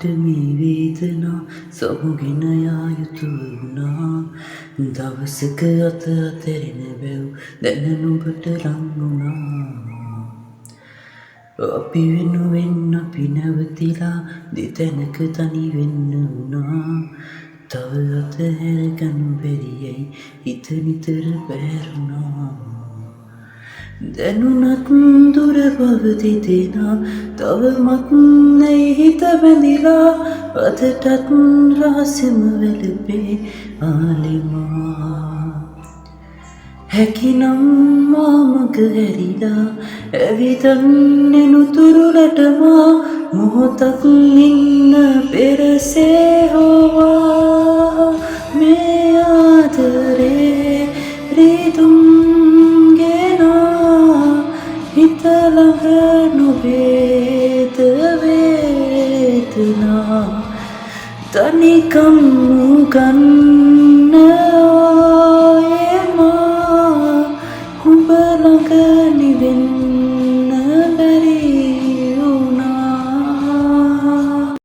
විට මේ වේදනා සමුගෙන යා යුතු වුණා. දවසක අත අතරින බැව් දැන නුඹට ලං වුණා. අපි වෙනුවෙන් අපි නැවතිලා දෙතැනක තනි වෙන්න වුණා. තව අතහැරගනු බැරියැයි හිත නිතර පැහැරුණා. දැනුණත් දුර බව දෙදෙනා තවමත් ඇයි හිත බැඳිලා අදටත් රහසෙම වැළපේ ආලෙමා. හැකිනම් මා මග හැරිලා ඇවිදන්නෙනු තුරුලටමා මොහොතක් ඉන්න පෙරසේ හෝවා. මේ ආදරේ රිදුම් හිත ළඟ නොවේද වේදනා තනිකම් ගන්න ආයෙමා. උඹ ළඟ නිවෙන්න බැරි